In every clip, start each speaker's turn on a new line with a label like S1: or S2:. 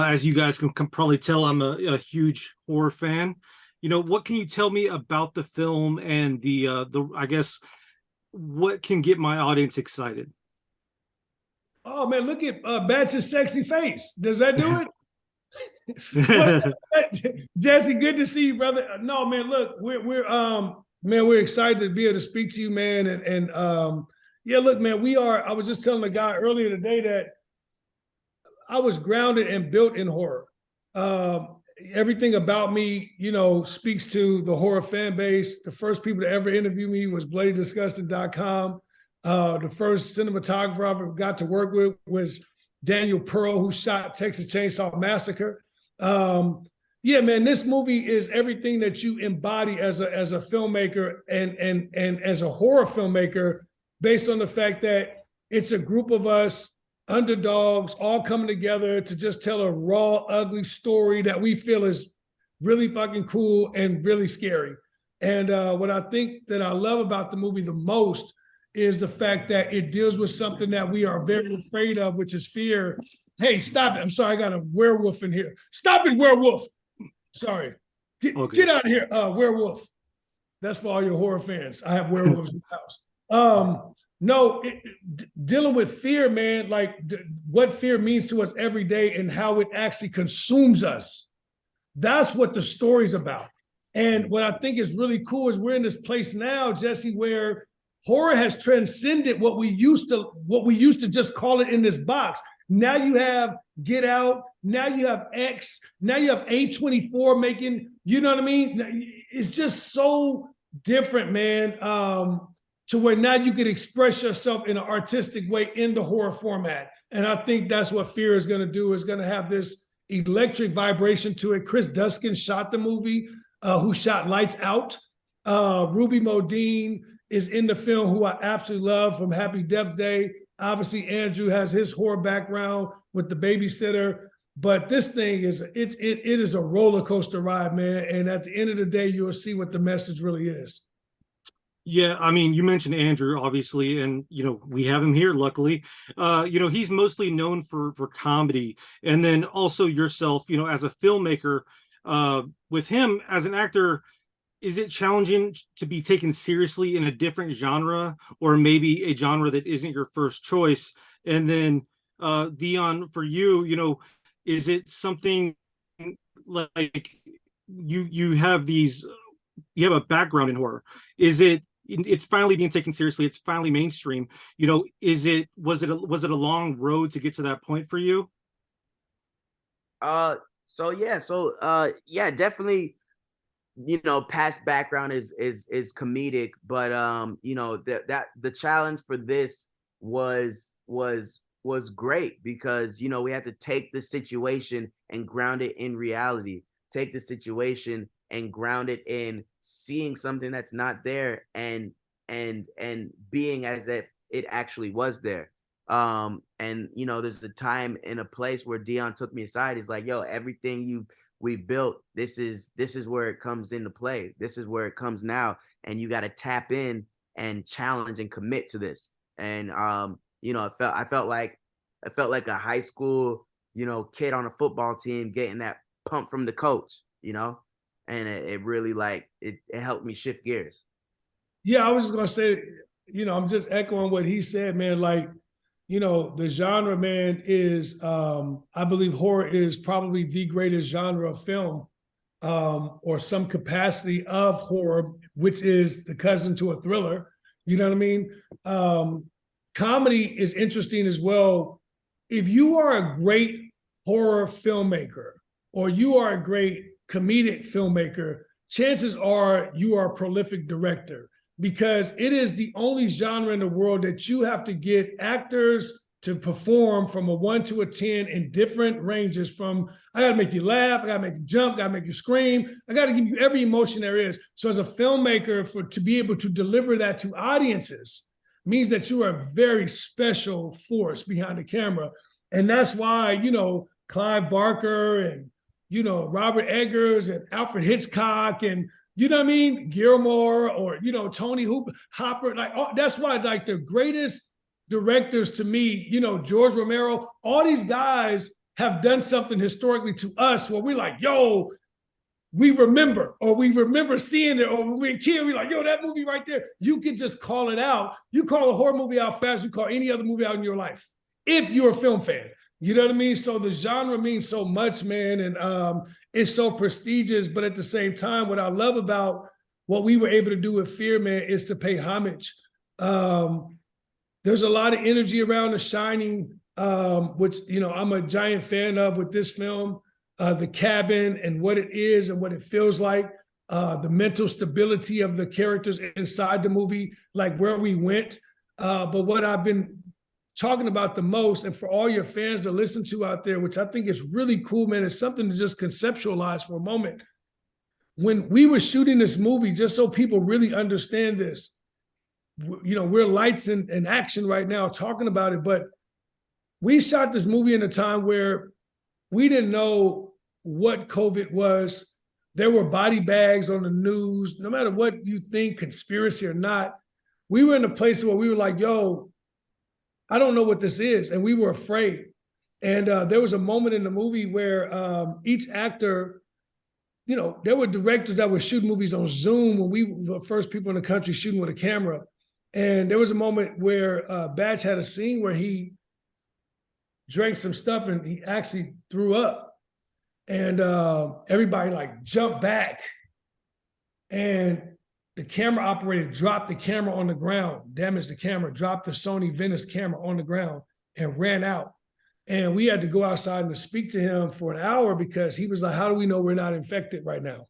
S1: As you guys can probably tell, I'm a huge horror fan. What can you tell me about the film and the I guess what can get my audience excited?
S2: Oh man, look at Batch's sexy face. Does that do it? What's Jesse? Good to see you, brother. No, man. Look, we're excited to be able to speak to you, man. And yeah, look, man. We are. I was just telling a guy earlier today that I was grounded and built in horror. Everything about me, speaks to the horror fan base. The first people to ever interview me was BloodyDisgusting.com. The first cinematographer I ever got to work with was Daniel Pearl, who shot Texas Chainsaw Massacre. Yeah, man, this movie is everything that you embody as a filmmaker and as a horror filmmaker, based on the fact that it's a group of us underdogs all coming together to just tell a raw, ugly story that we feel is really fucking cool and really scary. And what I think that I love about the movie the most is the fact that it deals with something that we are very afraid of, which is fear. Hey, stop it. I'm sorry, I got a werewolf in here. Stop it, werewolf. Sorry. Get out of here, werewolf. That's for all your horror fans. I have werewolves in the house. No, dealing with fear, man, like what fear means to us every day and how it actually consumes us. That's what the story's about. And what I think is really cool is we're in this place now, Jesse, where horror has transcended what we used to just call it in this box. Now you have Get Out, now you have X, now you have A24 making, you know what I mean? It's just so different, man. To where now you can express yourself in an artistic way in the horror format. And I think that's what Fear is going to do, is going to have this electric vibration to it. Chris Duskin shot the movie, who shot Lights Out. Ruby Modine is in the film, who I absolutely love, from Happy Death Day. Obviously, Andrew has his horror background with The Babysitter. But this thing is, it is a roller coaster ride, man. And at the end of the day, you'll see what the message really is.
S1: Yeah, I mean, you mentioned Andrew, obviously, and we have him here, luckily. He's mostly known for comedy, and then also yourself, as a filmmaker. With him as an actor, is it challenging to be taken seriously in a different genre, or maybe a genre that isn't your first choice? And then, Deon, for you, is it something like you have a background in horror? It's finally being taken seriously, it's finally mainstream. Was it a long road to get to that point for you?
S3: Yeah, definitely, past background is comedic, but that the challenge for this was great, because we had to take the situation and ground it in reality, take the situation and ground it in seeing something that's not there, and being as if it actually was there. And there's a time and a place where Deon took me aside. He's like, yo, everything we built, this is where it comes into play. This is where it comes now, and you got to tap in and challenge and commit to this. And I felt like a high school kid on a football team getting that pump from the coach, and it really it helped me shift gears.
S2: Yeah, I was just gonna say, I'm just echoing what he said, man. The genre, man, is I believe horror is probably the greatest genre of film, or some capacity of horror, which is the cousin to a thriller. You know what I mean? Comedy is interesting as well. If you are a great horror filmmaker, or you are a great comedic filmmaker, chances are you are a prolific director, because it is the only genre in the world that you have to get actors to perform from a 1 to a 10 in different ranges. From, I got to make you laugh, I got to make you jump, got to make you scream, I got to give you every emotion there is. So as a filmmaker, to be able to deliver that to audiences means that you are a very special force behind the camera. And that's why, Clive Barker and, Robert Eggers and Alfred Hitchcock and, you know what I mean, Gilmore, or, Tony Hopper, that's why, the greatest directors to me, George Romero, all these guys have done something historically to us where we're like, yo, we remember, or we remember seeing it, or when we were a kid, we're like, yo, that movie right there. You can just call it out. You call a horror movie out fast, you call any other movie out in your life, if you're a film fan. You know what I mean? So the genre means so much, man, and it's so prestigious. But at the same time, what I love about what we were able to do with Fear, man, is to pay homage. There's a lot of energy around The Shining, which, you know, I'm a giant fan of with this film. The cabin and what it is and what it feels like, the mental stability of the characters inside the movie, like where we went. But what I've been talking about the most, and for all your fans to listen to out there, which I think is really cool, man, it's something to just conceptualize for a moment. When we were shooting this movie, just so people really understand this, you know, we're lights in action right now talking about it, but we shot this movie in a time where we didn't know what COVID was. There were body bags on the news. No matter what you think, conspiracy or not, we were in a place where we were like, yo, I don't know what this is. And we were afraid. And there was a moment in the movie where each actor, you know, there were directors that were shooting movies on Zoom when we were the first people in the country shooting with a camera. And there was a moment where Batch had a scene where he drank some stuff and he actually threw up. And everybody like jumped back. And the camera operator dropped the camera on the ground, damaged the camera, dropped the Sony Venice camera on the ground and ran out. And we had to go outside and speak to him for an hour because he was like, how do we know we're not infected right now?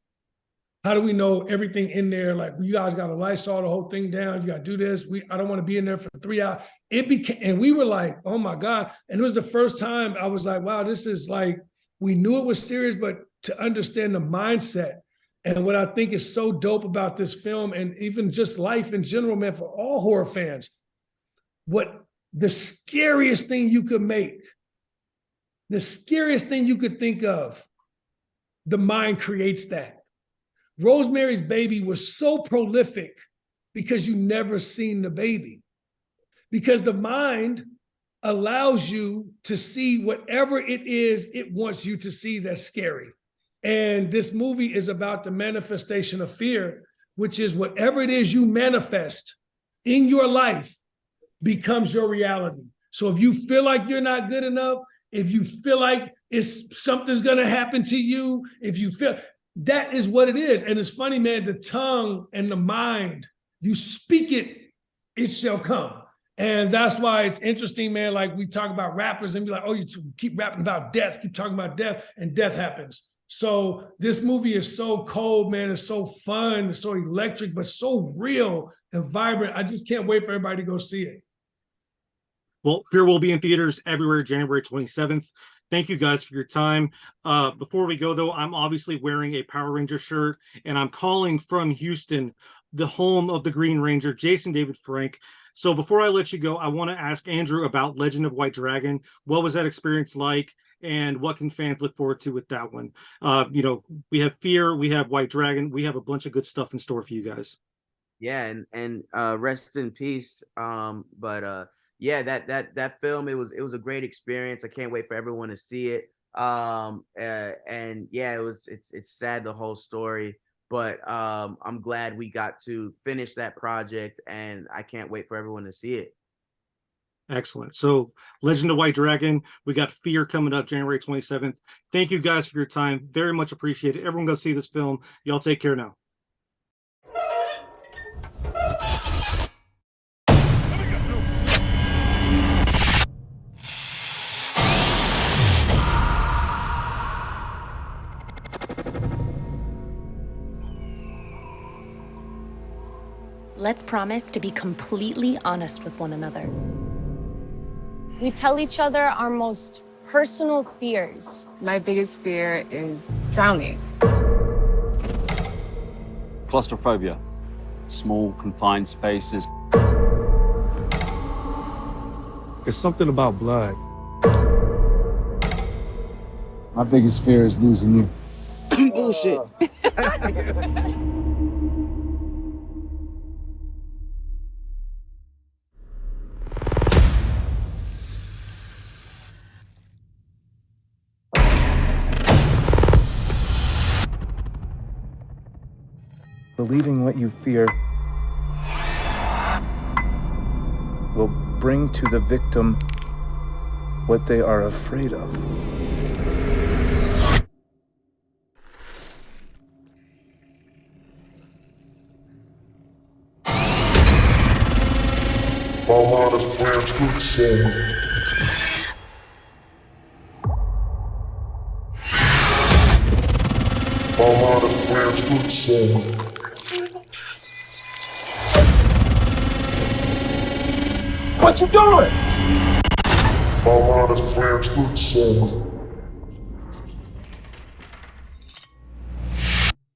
S2: How do we know everything in there? Like, you guys got to Lysol the whole thing down. You got to do this. I don't want to be in there for 3 hours. It became, and we were like, oh my God. And it was the first time I was like, wow, this is like, we knew it was serious, but to understand the mindset. And what I think is so dope about this film, and even just life in general, man, for all horror fans, what the scariest thing you could make, the scariest thing you could think of, the mind creates that. Rosemary's Baby was so prolific because you never seen the baby. Because the mind allows you to see whatever it is it wants you to see that's scary. And this movie is about the manifestation of fear, which is whatever it is you manifest in your life becomes your reality. So if you feel like you're not good enough, if you feel like something's gonna happen to you, if you feel, that is what it is. And it's funny, man, the tongue and the mind, you speak it, it shall come. And that's why it's interesting, man, like we talk about rappers and be like, oh, you keep rapping about death, keep talking about death, and death happens. So this movie is so cold, man. It's so fun, it's so electric, but so real and vibrant. I just can't wait for everybody to go see it.
S1: Well, Fear will be in theaters everywhere, January 27th. Thank you guys for your time. Before we go, though, I'm obviously wearing a Power Ranger shirt, and I'm calling from Houston, the home of the Green Ranger, Jason David Frank. So before I let you go, I want to ask Andrew about Legend of White Dragon. What was that experience like, and what can fans look forward to with that one? You know, we have Fear, we have White Dragon, we have a bunch of good stuff in store for you guys.
S3: Yeah, and rest in peace. Yeah, that film, it was a great experience. I can't wait for everyone to see it. And yeah, it's sad, the whole story, but I'm glad we got to finish that project, and I can't wait for everyone to see it.
S1: Excellent. So Legend of White Dragon, we got Fear coming up January 27th. Thank you guys for your time. Very much appreciated. Everyone go see this film. Y'all take care now.
S4: Let's promise to be completely honest with one another.
S5: We tell each other our most personal fears.
S6: My biggest fear is drowning.
S7: Claustrophobia, small, confined spaces.
S8: It's something about blood.
S9: My biggest fear is losing you.
S3: Bullshit.
S8: believing what you fear will bring to the victim what they are afraid of.
S9: What you doing?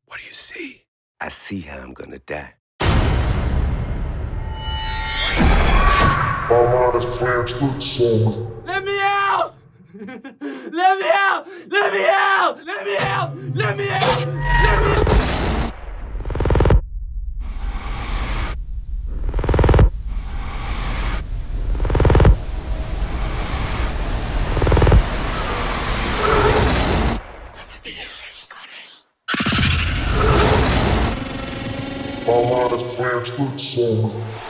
S10: What do you see? I see how I'm gonna die.
S11: Let me out! Let me out! Let me out! Let me out! Let me out! Let me out!
S12: My mind is transferred somewhere.